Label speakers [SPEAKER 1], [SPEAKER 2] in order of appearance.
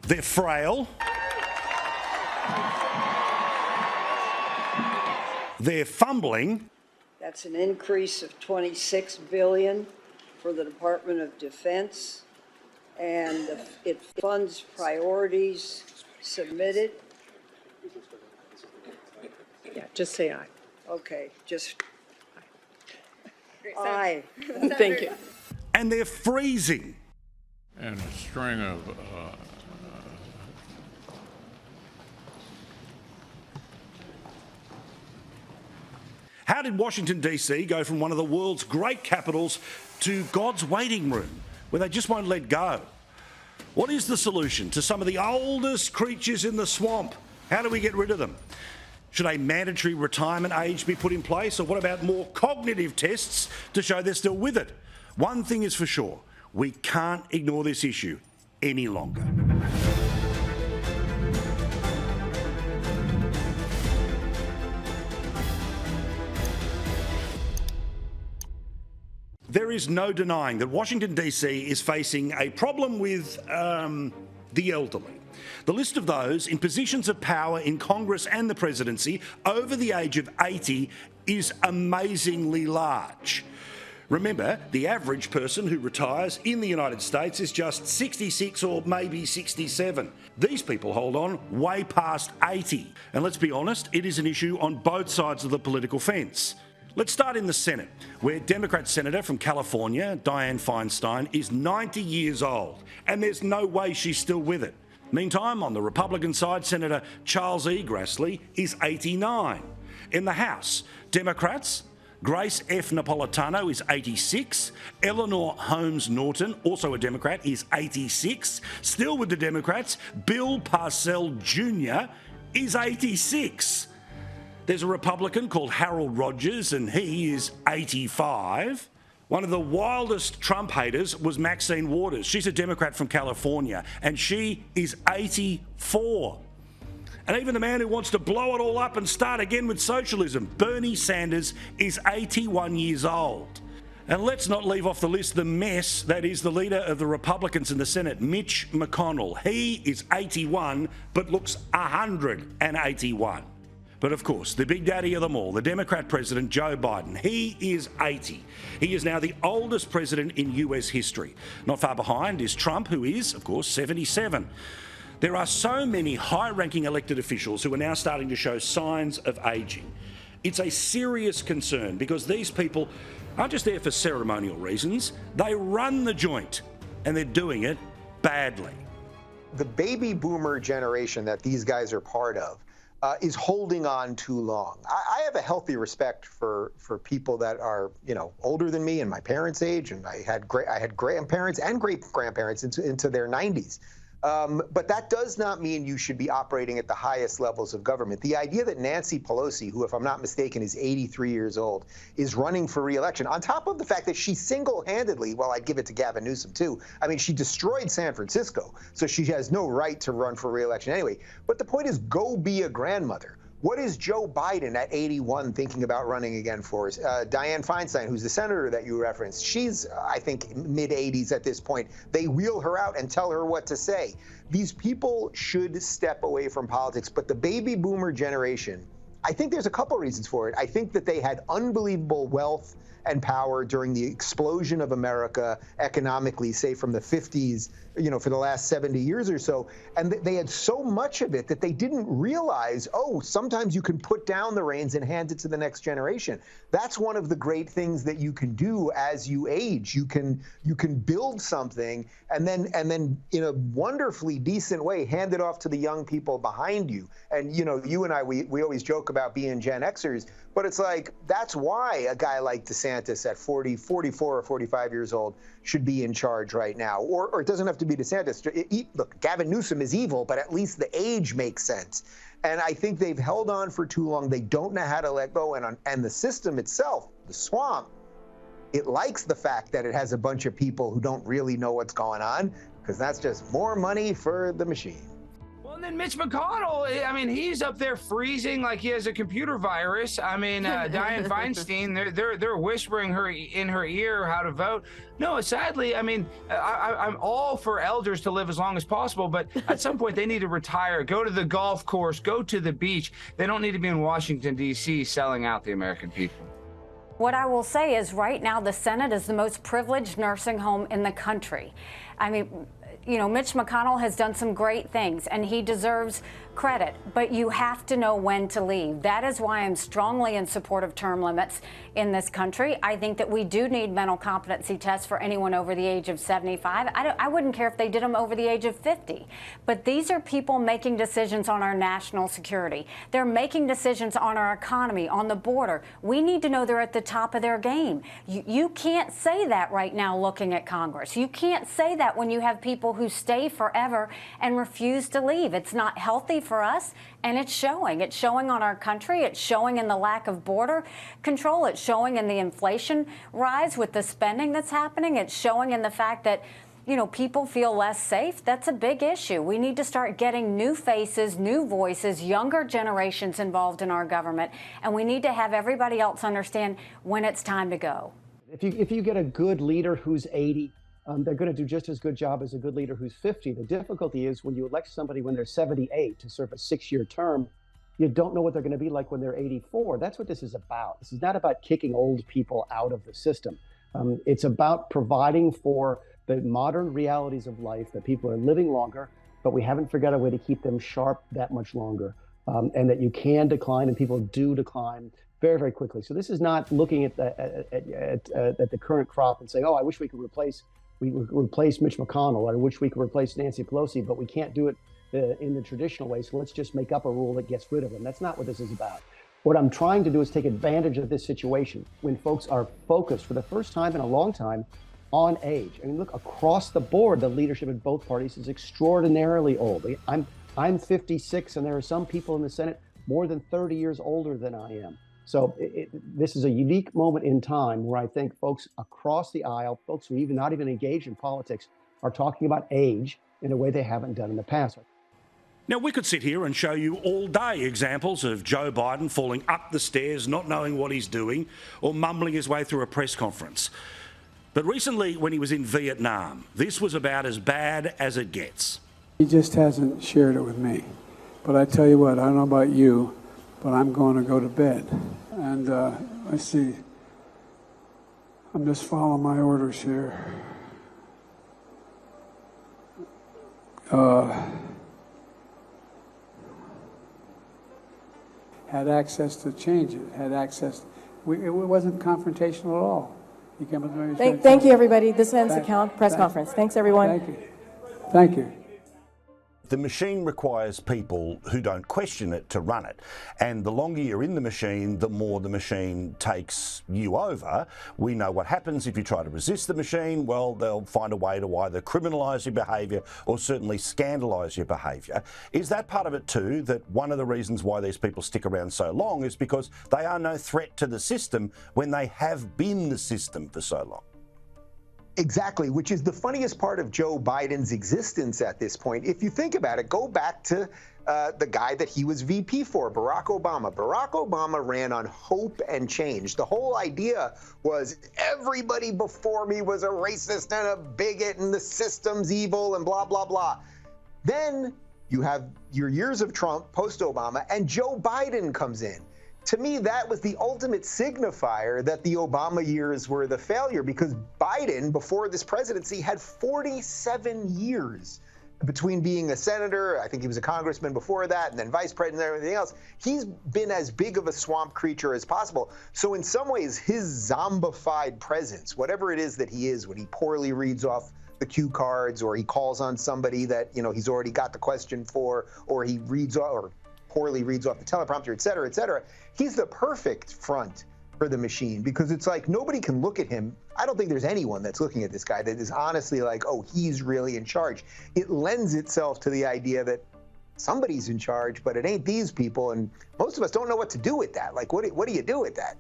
[SPEAKER 1] They're frail. They're fumbling.
[SPEAKER 2] That's an increase of $26 billion for the Department of Defense, and it funds priorities submitted.
[SPEAKER 3] Yeah, just say aye.
[SPEAKER 2] Okay, just aye.
[SPEAKER 3] Thank you.
[SPEAKER 1] And they're freezing.
[SPEAKER 4] And a string of
[SPEAKER 1] How did Washington, D.C. go from one of the world's great capitals to God's waiting room, where they just won't let go? What is the solution to some of the oldest creatures in the swamp? How do we get rid of them? Should a mandatory retirement age be put in place, or what about more cognitive tests to show they're still with it? One thing is for sure, we can't ignore this issue any longer. There is no denying that Washington, D.C. is facing a problem with the elderly. The list of those in positions of power in Congress and the presidency over the age of 80 is amazingly large. Remember, the average person who retires in the United States is just 66 or maybe 67. These people hold on way past 80. And let's be honest, it is an issue on both sides of the political fence. Let's start in the Senate, where Democrat Senator from California, Dianne Feinstein, is 90 years old, and there's no way she's still with it. Meantime, on the Republican side, Senator Charles E. Grassley is 89. In the House, Democrats, Grace F. Napolitano is 86. Eleanor Holmes Norton, also a Democrat, is 86. Still with the Democrats, Bill Parcells Jr. is 86. There's a Republican called Harold Rogers, and he is 85. One of the wildest Trump haters was Maxine Waters. She's a Democrat from California, and she is 84. And even the man who wants to blow it all up and start again with socialism, Bernie Sanders, is 81 years old. And let's not leave off the list the mess that is the leader of the Republicans in the Senate, Mitch McConnell. He is 81, but looks 181. But of course, the big daddy of them all, the Democrat president, Joe Biden, he is 80. He is now the oldest president in US history. Not far behind is Trump, who is, of course, 77. There are so many high-ranking elected officials who are now starting to show signs of ageing. It's a serious concern because these people aren't just there for ceremonial reasons. They run the joint, and they're doing it badly.
[SPEAKER 5] The baby boomer generation that these guys are part of is holding on too long. I have a healthy respect for people that are, older than me and my parents' age, and I had grandparents and great-grandparents into their 90s. But that does not mean you should be operating at the highest levels of government. The idea that Nancy Pelosi, who, if I'm not mistaken, is 83 years old, is running for re-election, on top of the fact that she single-handedly, well, I'd give it to Gavin Newsom, too. I mean, she destroyed San Francisco, so she has no right to run for re-election anyway. But the point is, go be a grandmother. What is Joe Biden at 81 thinking about running again for? Dianne Feinstein, who's the senator that you referenced, she's, I think, mid-80s at this point. They wheel her out and tell her what to say. These people should step away from politics. But the baby boomer generation, I think there's a couple reasons for it. I think that they had unbelievable wealth and power during the explosion of America economically, say from the 50s, for the last 70 years or so. And they had so much of it that they didn't realize, sometimes you can put down the reins and hand it to the next generation. That's one of the great things that you can do as you age. You can build something and then in a wonderfully decent way, hand it off to the young people behind you. And, you and I, we always joke about being Gen Xers, but it's like, that's why a guy like DeSantis at 40, 44 or 45 years old should be in charge right now. Or it doesn't have to be DeSantis. Look, Gavin Newsom is evil, but at least the age makes sense. And I think they've held on for too long. They don't know how to let go. And the system itself, the swamp, it likes the fact that it has a bunch of people who don't really know what's going on, because that's just more money for the machine.
[SPEAKER 1] Well,
[SPEAKER 6] And then Mitch McConnell, I mean, he's up there freezing like he has a computer virus. I mean, Dianne Feinstein, they're whispering in her ear how to vote. No, sadly, I mean, I'm all for elders to live as long as possible, but at some point they need to retire, go to the golf course, go to the beach. They don't need to be in Washington, D.C. selling out the American people.
[SPEAKER 7] What I will say is right now the Senate is the most privileged nursing home in the country. I mean, you know, Mitch McConnell has done some great things and he deserves credit, but you have to know when to leave. That is why I'm strongly in support of term limits in this country. I think that we do need mental competency tests for anyone over the age of 75. I wouldn't care if they did them over the age of 50. But these are people making decisions on our national security. They're making decisions on our economy, on the border. We need to know they're at the top of their game. You can't say that right now looking at Congress. You can't say that when you have people who stay forever and refuse to leave. It's not healthy for us, and it's showing. It's showing on our country. It's showing in the lack of border control. It's showing in the inflation rise with the spending that's happening. It's showing in the fact that, you know, people feel less safe. That's a big issue. We need to start getting new faces, new voices, younger generations involved in our government, and we need to have everybody else understand when it's time to go.
[SPEAKER 8] If you get a good leader who's 80, they're going to do just as good job as a good leader who's 50. The difficulty is when you elect somebody when they're 78 to serve a 6-year term, you don't know what they're going to be like when they're 84. That's what this is about. This is not about kicking old people out of the system. It's about providing for the modern realities of life, that people are living longer, but we haven't figured out a way to keep them sharp that much longer, and that you can decline, and people do decline very, very quickly. So this is not looking at the current crop and saying, oh, I wish we could replace Mitch McConnell, or I wish we could replace Nancy Pelosi, but we can't do it in the traditional way, so let's just make up a rule that gets rid of them. That's not what this is about. What I'm trying to do is take advantage of this situation when folks are focused for the first time in a long time on age. I mean, look, across the board, the leadership in both parties is extraordinarily old. I'm 56, and there are some people in the Senate more than 30 years older than I am. So this is a unique moment in time where I think folks across the aisle, folks who not even engaged in politics, are talking about age in a way they haven't done in the past.
[SPEAKER 1] Now, we could sit here and show you all day examples of Joe Biden falling up the stairs, not knowing what he's doing, or mumbling his way through a press conference. But recently, when he was in Vietnam, this was about as bad as it gets.
[SPEAKER 9] He just hasn't shared it with me. But I tell you what, I don't know about you, but I'm going to go to bed. And let's see, I'm just following my orders here. Had access to change it, had access. It wasn't confrontational at all. He came up to me and
[SPEAKER 10] Thank you, everybody. This ends the press conference. Thanks, everyone.
[SPEAKER 9] Thank you. Thank you.
[SPEAKER 11] The machine requires people who don't question it to run it. And the longer you're in the machine, the more the machine takes you over. We know what happens if you try to resist the machine. Well, they'll find a way to either criminalise your behaviour or certainly scandalise your behaviour. Is that part of it too, that one of the reasons why these people stick around so long is because they are no threat to the system when they have been the system for so long?
[SPEAKER 5] Exactly, which is the funniest part of Joe Biden's existence at this point. If you think about it, go back to the guy that he was VP for, Barack Obama. Barack Obama ran on hope and change. The whole idea was everybody before me was a racist and a bigot and the system's evil and blah, blah, blah. Then you have your years of Trump, post-Obama, and Joe Biden comes in. To me, that was the ultimate signifier that the Obama years were the failure, because Biden, before this presidency, had 47 years between being a senator. I think he was a congressman before that, and then vice president and everything else. He's been as big of a swamp creature as possible. So in some ways, his zombified presence, whatever it is that he is, when he poorly reads off the cue cards, or he calls on somebody that, you know, he's already got the question for, or he reads or poorly reads off the teleprompter, et cetera, he's the perfect front for the machine, because it's like nobody can look at him. I don't think there's anyone that's looking at this guy that is honestly like, oh, he's really in charge. It lends itself to the idea that somebody's in charge, but it ain't these people. And most of us don't know what to do with that. Like, what do you do with that?